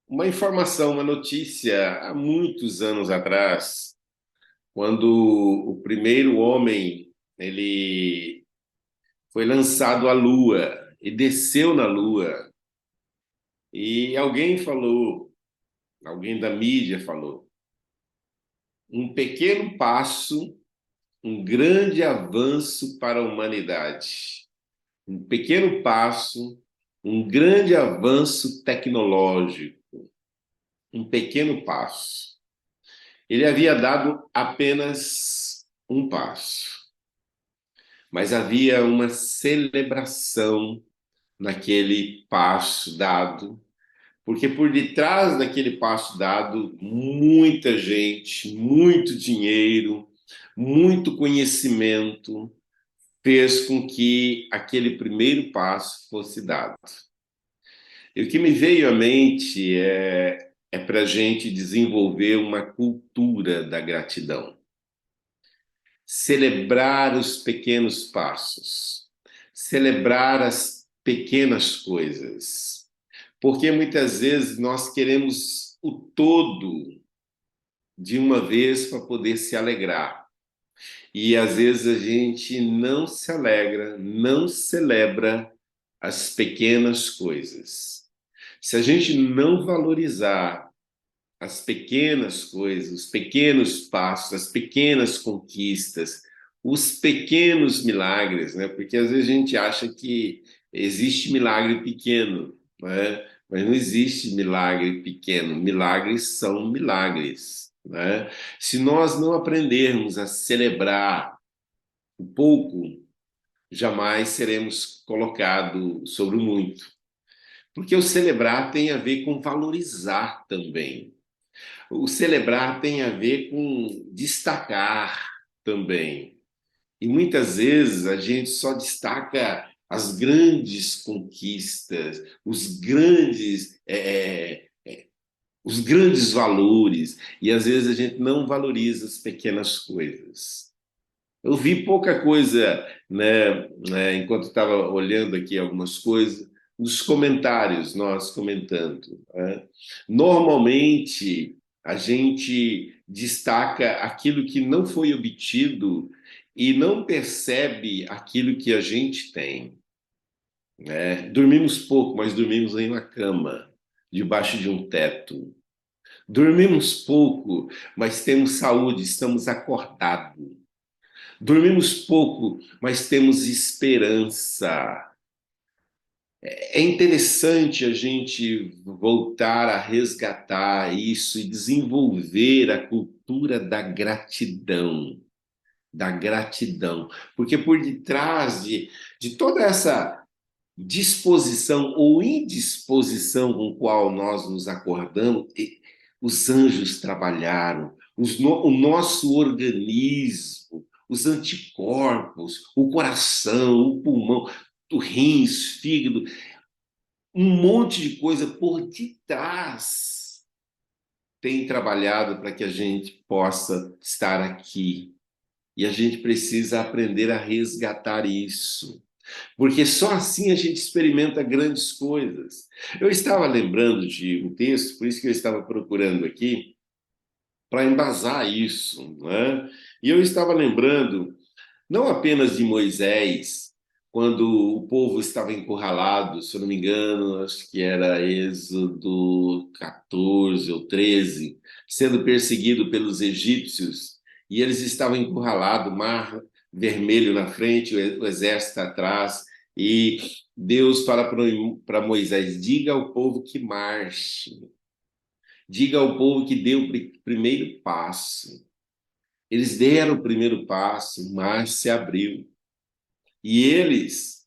Uma informação, uma notícia, há muitos anos atrás, quando o primeiro homem ele foi lançado à Lua e desceu na Lua, e alguém falou, alguém da mídia falou, um pequeno passo, um grande avanço para a humanidade. Um pequeno passo, um grande avanço tecnológico, um pequeno passo. Ele havia dado apenas um passo, mas havia uma celebração naquele passo dado, porque por detrás daquele passo dado, muita gente, muito dinheiro, muito conhecimento fez com que aquele primeiro passo fosse dado. E o que me veio à mente é para a gente desenvolver uma cultura da gratidão. Celebrar os pequenos passos, celebrar as pequenas coisas, porque muitas vezes nós queremos o todo de uma vez para poder se alegrar. E às vezes a gente não se alegra, não celebra as pequenas coisas. Se a gente não valorizar as pequenas coisas, os pequenos passos, as pequenas conquistas, os pequenos milagres, né? Porque às vezes a gente acha que existe milagre pequeno, né? Mas não existe milagre pequeno. Milagres são milagres, né? Se nós não aprendermos a celebrar o pouco, jamais seremos colocados sobre o muito. Porque o celebrar tem a ver com valorizar também. O celebrar tem a ver com destacar também. E muitas vezes a gente só destaca as grandes conquistas, os grandes valores, e às vezes a gente não valoriza as pequenas coisas. Eu vi pouca coisa, enquanto estava olhando aqui algumas coisas, nos comentários, nós comentando, né? Normalmente, a gente destaca aquilo que não foi obtido e não percebe aquilo que a gente tem, né? Dormimos pouco, mas dormimos em uma cama, debaixo de um teto. Dormimos pouco, mas temos saúde, estamos acordados. Dormimos pouco, mas temos esperança. É interessante a gente voltar a resgatar isso e desenvolver a cultura da gratidão, porque por detrás de toda essa disposição ou indisposição com qual nós nos acordamos, os anjos trabalharam, o nosso organismo, os anticorpos, o coração, o pulmão, o rins, fígado, um monte de coisa por detrás tem trabalhado para que a gente possa estar aqui. E a gente precisa aprender a resgatar isso. Porque só assim a gente experimenta grandes coisas. Eu estava lembrando de um texto, por isso que eu estava procurando aqui, para embasar isso, né? E eu estava lembrando não apenas de Moisés, quando o povo estava encurralado, se eu não me engano, acho que era Êxodo 14 ou 13, sendo perseguido pelos egípcios, e eles estavam encurralados, mar vermelho na frente, o exército atrás, e Deus fala para Moisés: diga ao povo que marche, diga ao povo que dê o primeiro passo. Eles deram o primeiro passo, o mar se abriu. E eles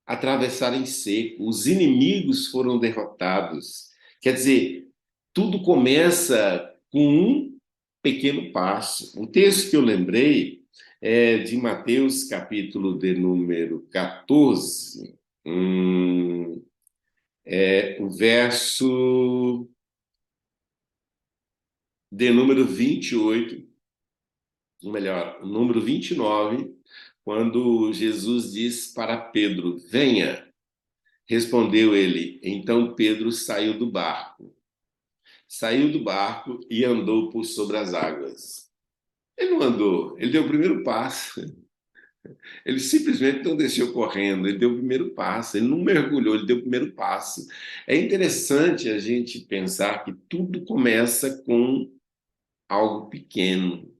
atravessaram em seco, os inimigos foram derrotados. Quer dizer, tudo começa com um pequeno passo. O texto que eu lembrei é de Mateus, capítulo de número 14, o verso de número 28, ou melhor, o número 29, quando Jesus diz para Pedro: venha. Respondeu ele. Então Pedro saiu do barco saiu do barco e andou por sobre as águas. Ele não andou, ele deu o primeiro passo. Ele simplesmente não desceu correndo, ele deu o primeiro passo, ele não mergulhou, ele deu o primeiro passo. É interessante a gente pensar que tudo começa com algo pequeno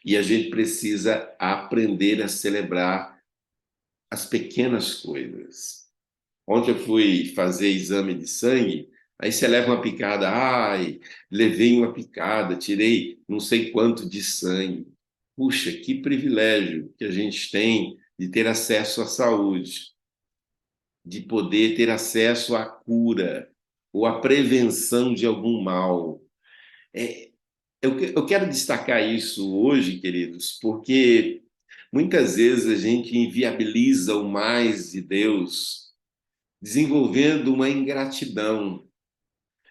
e a gente precisa aprender a celebrar as pequenas coisas. Ontem eu fui fazer exame de sangue, aí você leva uma picada, ai, levei uma picada, tirei não sei quanto de sangue. Puxa, que privilégio que a gente tem de ter acesso à saúde, de poder ter acesso à cura ou à prevenção de algum mal. É, eu quero destacar isso hoje, queridos, porque muitas vezes a gente inviabiliza o mais de Deus desenvolvendo uma ingratidão,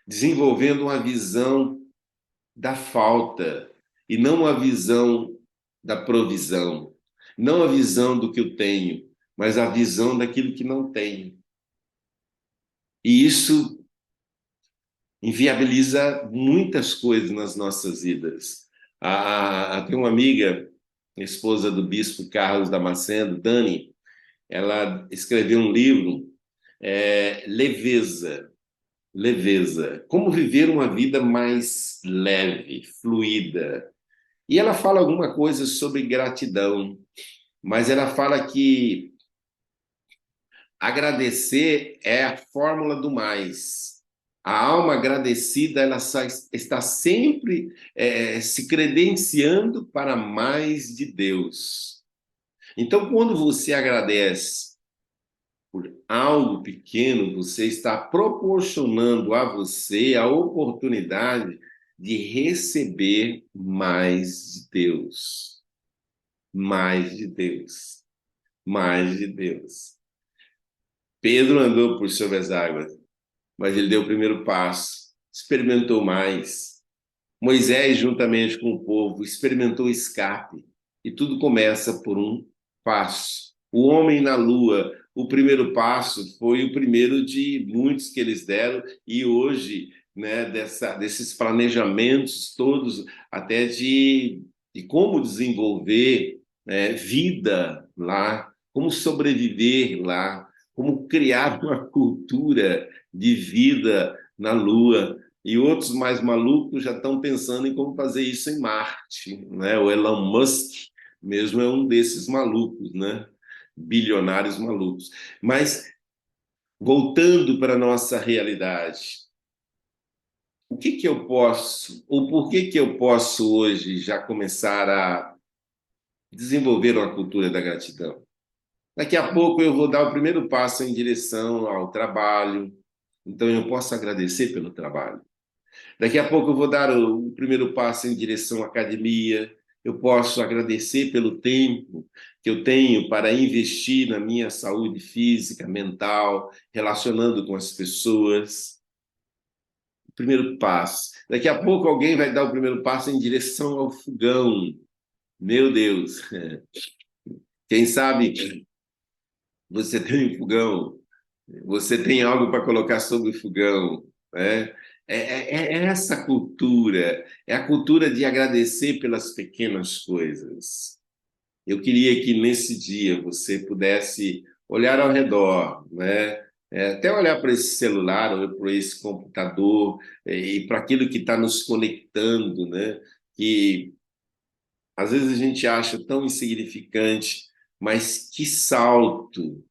desenvolvendo uma visão da falta e não a visão da provisão, não a visão do que eu tenho, mas a visão daquilo que não tenho. E isso inviabiliza muitas coisas nas nossas vidas. Tem uma amiga, esposa do bispo Carlos Damasceno, Dani, ela escreveu um livro, Leveza. Leveza. Como viver uma vida mais leve, fluida. E ela fala alguma coisa sobre gratidão, mas ela fala que agradecer é a fórmula do mais. A alma agradecida, ela está sempre se credenciando para mais de Deus. Então, quando você agradece por algo pequeno, você está proporcionando a você a oportunidade de receber mais de Deus. Mais de Deus. Mais de Deus. Pedro andou por sobre as águas, mas ele deu o primeiro passo, experimentou mais. Moisés, juntamente com o povo, experimentou escape. E tudo começa por um passo. O homem na lua, o primeiro passo foi o primeiro de muitos que eles deram, e hoje, né, desses planejamentos todos, até de como desenvolver vida lá, como sobreviver lá, como criar uma cultura de vida na lua. E outros mais malucos já estão pensando em como fazer isso em Marte, né? O Elon Musk mesmo é um desses malucos, né? Bilionários malucos. Mas voltando para a nossa realidade, o que que eu posso, ou por que eu posso hoje já começar a desenvolver uma cultura da gratidão? Daqui a pouco eu vou dar o primeiro passo em direção ao trabalho, então eu posso agradecer pelo trabalho. Daqui a pouco eu vou dar o primeiro passo em direção à academia. Eu posso agradecer pelo tempo que eu tenho para investir na minha saúde física, mental, relacionando com as pessoas. O primeiro passo. Daqui a pouco alguém vai dar o primeiro passo em direção ao fogão. Meu Deus! Quem sabe você tem um fogão, você tem algo para colocar sobre o fogão, né? É essa cultura, é a cultura de agradecer pelas pequenas coisas. Eu queria que nesse dia você pudesse olhar ao redor, né? Até olhar para esse celular, ou para esse computador, e para aquilo que está nos conectando, né? Que às vezes a gente acha tão insignificante, mas que salto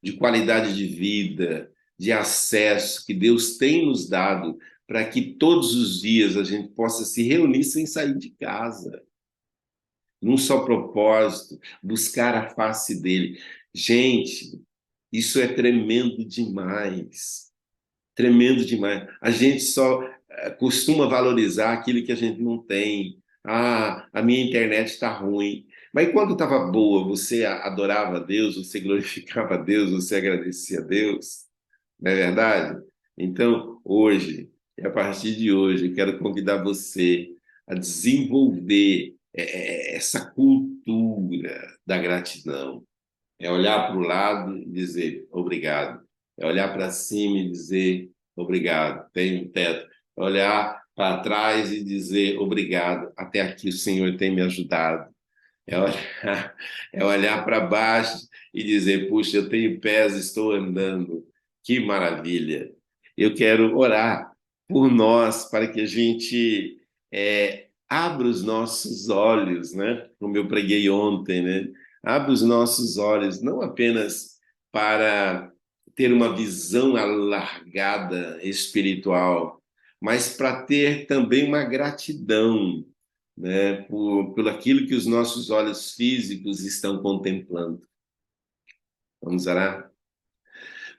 de qualidade de vida, de acesso que Deus tem nos dado para que todos os dias a gente possa se reunir sem sair de casa, num só propósito, buscar a face dele. Gente, isso é tremendo demais. Tremendo demais. A gente só costuma valorizar aquilo que a gente não tem. Ah, a minha internet está ruim. Mas quando estava boa, você adorava a Deus, você glorificava a Deus, você agradecia a Deus, não é verdade? Então, hoje, e a partir de hoje, eu quero convidar você a desenvolver essa cultura da gratidão. É olhar para o lado e dizer obrigado. É olhar para cima e dizer obrigado, tenho um teto. É olhar para trás e dizer obrigado, até aqui o Senhor tem me ajudado. É olhar para baixo e dizer, puxa, eu tenho pés, estou andando. Que maravilha. Eu quero orar por nós, para que a gente abra os nossos olhos, né? Como eu preguei ontem, né? Abra os nossos olhos, não apenas para ter uma visão alargada espiritual, mas para ter também uma gratidão, né, por aquilo que os nossos olhos físicos estão contemplando. Vamos orar?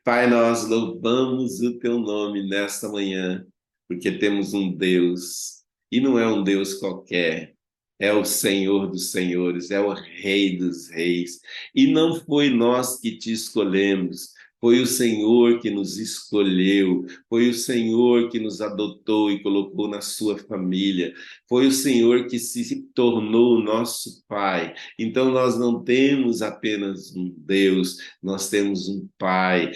Pai, nós louvamos o teu nome nesta manhã, porque temos um Deus, e não é um Deus qualquer, é o Senhor dos senhores, é o Rei dos reis. E não foi nós que te escolhemos, foi o Senhor que nos escolheu, foi o Senhor que nos adotou e colocou na sua família, foi o Senhor que se tornou o nosso Pai. Então nós não temos apenas um Deus, nós temos um pai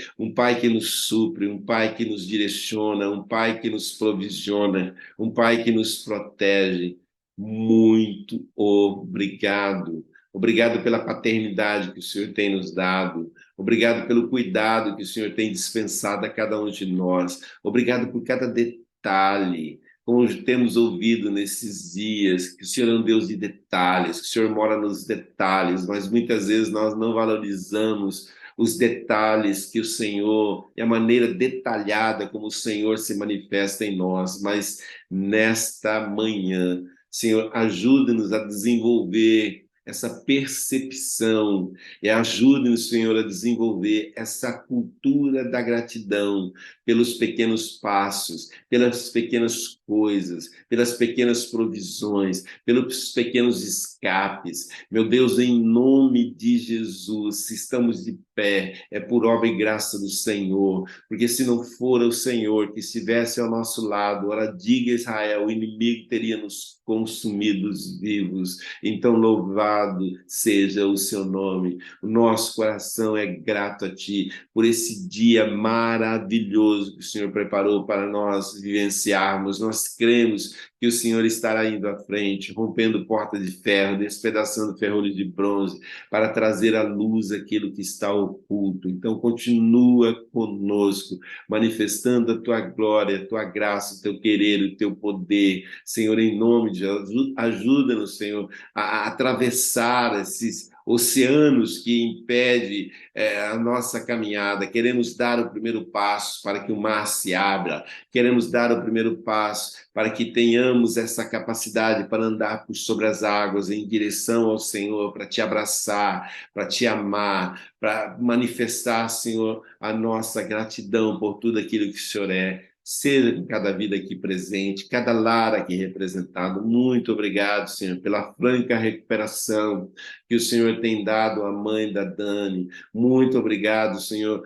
que nos supre, um pai que nos direciona, um pai que nos provisiona, um pai que nos protege. Muito obrigado. Obrigado pela paternidade que o Senhor tem nos dado. Obrigado pelo cuidado que o Senhor tem dispensado a cada um de nós. Obrigado por cada detalhe. Como temos ouvido nesses dias, que o Senhor é um Deus de detalhes, que o Senhor mora nos detalhes, mas muitas vezes nós não valorizamos os detalhes que o Senhor, e a maneira detalhada como o Senhor se manifesta em nós. Mas nesta manhã, Senhor, ajude-nos a desenvolver essa percepção e ajude-nos, Senhor, a desenvolver essa cultura da gratidão pelos pequenos passos, pelas pequenas coisas, pelas pequenas provisões, pelos pequenos escapes. Meu Deus, em nome de Jesus, se estamos de pé, é por obra e graça do Senhor, porque se não for o Senhor que estivesse ao nosso lado, ora diga Israel, o inimigo teria nos consumido vivos. Então louvado seja o seu nome. O nosso coração é grato a ti por esse dia maravilhoso que o Senhor preparou para nós vivenciarmos. Nós cremos que o Senhor estará indo à frente, rompendo porta de ferro, despedaçando ferrolhos de bronze, para trazer à luz aquilo que está oculto. Então, continua conosco, manifestando a tua glória, a tua graça, o teu querer, o teu poder. Senhor, em nome de Jesus, ajuda-nos, Senhor, a atravessar esses oceanos que impedem a nossa caminhada. Queremos dar o primeiro passo para que o mar se abra, queremos dar o primeiro passo para que tenhamos essa capacidade para andar por sobre as águas em direção ao Senhor, para te abraçar, para te amar, para manifestar, Senhor, a nossa gratidão por tudo aquilo que o Senhor é. Seja com cada vida aqui presente, cada lar aqui representado. Muito obrigado, Senhor, pela franca recuperação que o Senhor tem dado à mãe da Dani. Muito obrigado, Senhor,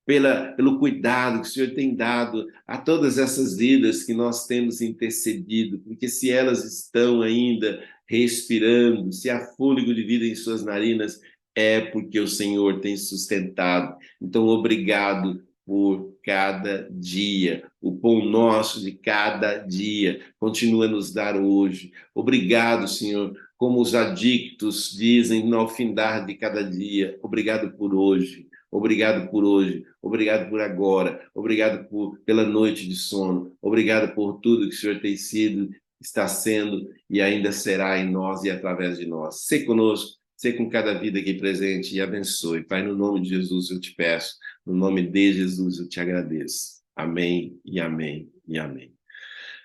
pelo cuidado que o Senhor tem dado a todas essas vidas que nós temos intercedido, porque se elas estão ainda respirando, se há fôlego de vida em suas narinas, é porque o Senhor tem sustentado. Então, obrigado por cada dia, o pão nosso de cada dia, continua a nos dar hoje. Obrigado, Senhor, como os adictos dizem no findar de cada dia, obrigado por hoje. Obrigado por hoje, obrigado por agora, obrigado pela noite de sono, obrigado por tudo que o Senhor tem sido, está sendo e ainda será em nós e através de nós. Sê conosco, sê com cada vida aqui presente e abençoe. Pai, no nome de Jesus eu te peço, no nome de Jesus eu te agradeço. Amém e amém e amém.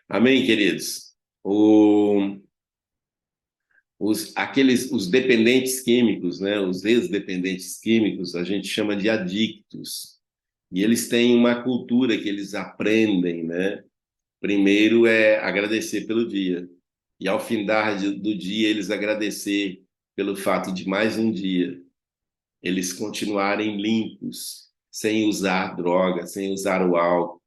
Amém, queridos. Os dependentes químicos, né, os ex-dependentes químicos, a gente chama de adictos. E eles têm uma cultura que eles aprendem, né? Primeiro é agradecer pelo dia. E ao findar do dia, eles agradecer pelo fato de mais um dia, eles continuarem limpos, sem usar droga, sem usar o álcool.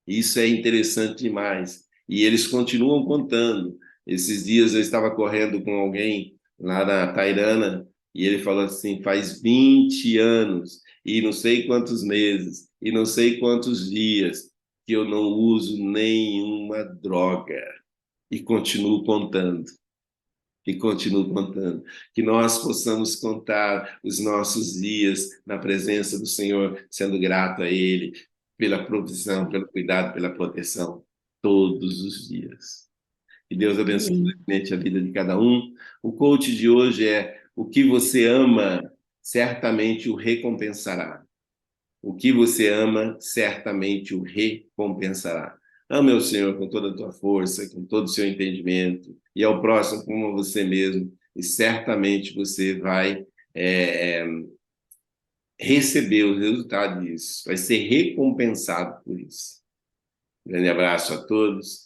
Isso é interessante demais. E eles continuam contando. Esses dias eu estava correndo com alguém lá na Tairana e ele falou assim: faz 20 anos e não sei quantos meses e não sei quantos dias que eu não uso nenhuma droga e continuo contando. E continuo contando. Que nós possamos contar os nossos dias na presença do Senhor, sendo grato a Ele pela provisão, pelo cuidado, pela proteção, todos os dias. Que Deus abençoe Amém. grandemente a vida de cada um. O coach de hoje é: o que você ama, certamente o recompensará. O que você ama, certamente o recompensará. Ame ao Senhor com toda a tua força, com todo o seu entendimento, e ao próximo como a você mesmo, e certamente você vai é, receber o resultado disso, vai ser recompensado por isso. Um grande abraço a todos.